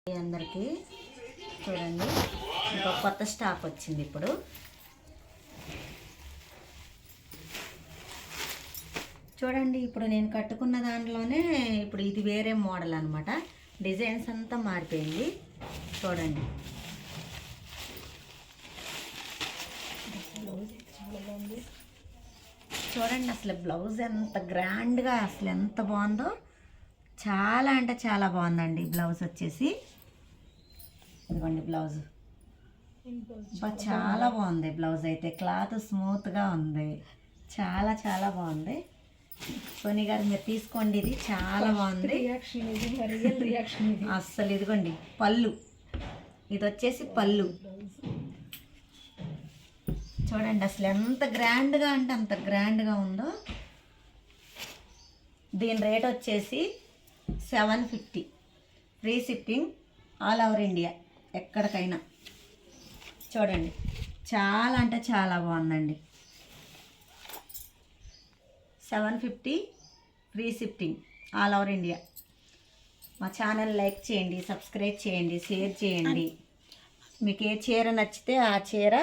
అందరికీ చూడండి, ఇంకో కొత్త స్టాక్ వచ్చింది. ఇప్పుడు చూడండి, ఇప్పుడు నేను కట్టుకున్న దాంట్లోనే ఇప్పుడు ఇది వేరే మోడల్ అనమాట. డిజైన్స్ అంతా మారిపోయింది. చూడండి, చూడండి అసలు బ్లౌజ్ ఎంత గ్రాండ్గా, అసలు ఎంత బాగుందో. చాలా అంటే చాలా బాగుందండి బ్లౌజ్ వచ్చేసి. ఇదిగోండి బ్లౌజ్, చాలా బాగుంది బ్లౌజ్ అయితే. క్లాత్ స్మూత్గా ఉంది, చాలా చాలా బాగుంది. సోని గారు మీరు తీసుకోండి, ఇది చాలా బాగుంది అస్సలు. ఇదిగోండి పళ్ళు, ఇది వచ్చేసి పళ్ళు. చూడండి అసలు ఎంత గ్రాండ్గా అంటే అంత గ్రాండ్గా ఉందో. దీని రేట్ వచ్చేసి 750, free shipping all over India, ఎక్కడికైనా. చూడండి చాలా అంటే చాలా బాగుందండి. 750 free shipping all over India. మా ఛానల్ లైక్ చేయండి, సబ్స్క్రైబ్ చేయండి, షేర్ చేయండి. మీకు ఏ చీర నచ్చితే ఆ చీర.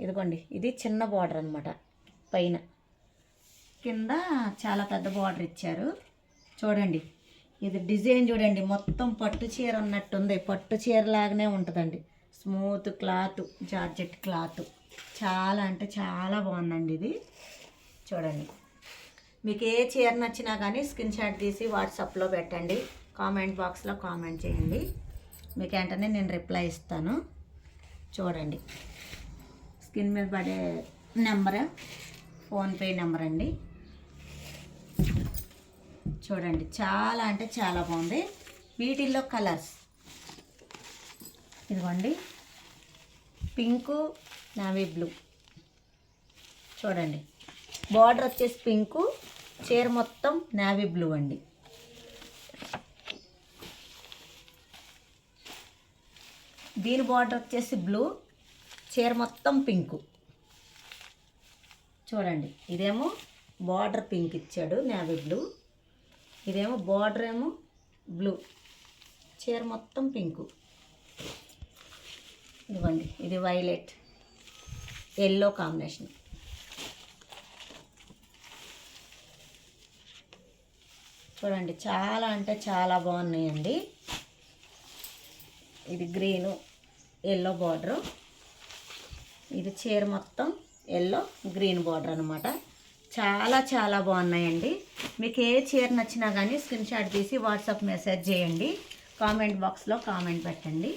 ఇదిగోండి, ఇది చిన్న బార్డర్ అనమాట, పైన కింద చాలా పెద్ద బార్డర్ ఇచ్చారు. చూడండి ఇది డిజైన్ చూడండి, మొత్తం పట్టు చీర ఉన్నట్టుంది. పట్టు చీర లాగానే ఉంటుందండి. Smooth cloth, georgette cloth. చాలా అంటే చాలా బాగుందండి ఇది. చూడండి, మీకు ఏ చీర నచ్చినా కానీ స్క్రీన్ షాట్ తీసి వాట్సాప్లో పెట్టండి, కామెంట్ బాక్స్లో కామెంట్ చేయండి. మీకు వెంటనే నేను రిప్లై ఇస్తాను. చూడండి, స్క్రీన్ మీద పడే నెంబర్ ఫోన్పే నెంబర్ అండి. చూడండి చాలా అంటే చాలా బాగుంది. వీటిల్లో కలర్స్ ఇదిగోండి, పింకు, నావీ బ్లూ. చూడండి బార్డర్ వచ్చేసి పింకు, చీర మొత్తం నావీ బ్లూ అండి. దీని బార్డర్ వచ్చేసి బ్లూ, చీర మొత్తం పింకు. చూడండి ఇదేమో బార్డర్ పింక్ ఇచ్చాడు, నావీ బ్లూ. ఇదేమో బార్డర్ ఏమో బ్లూ, చీర మొత్తం పింకు. ఇదిగోండి, ఇది వైలెట్ ఎల్లో కాంబినేషన్. చూడండి చాలా అంటే చాలా బాగున్నాయండి. ఇది గ్రీను ఎల్లో బార్డరు, ఇది చీర మొత్తం ఎల్లో గ్రీన్ బార్డర్ అనమాట. చాలా చాలా బాగున్నాయండి. మీకు ఏ చీర నచ్చినా కానీ స్క్రీన్ షాట్ తీసి వాట్సాప్ మెసేజ్ చేయండి, కామెంట్ బాక్స్లో కామెంట్ పెట్టండి.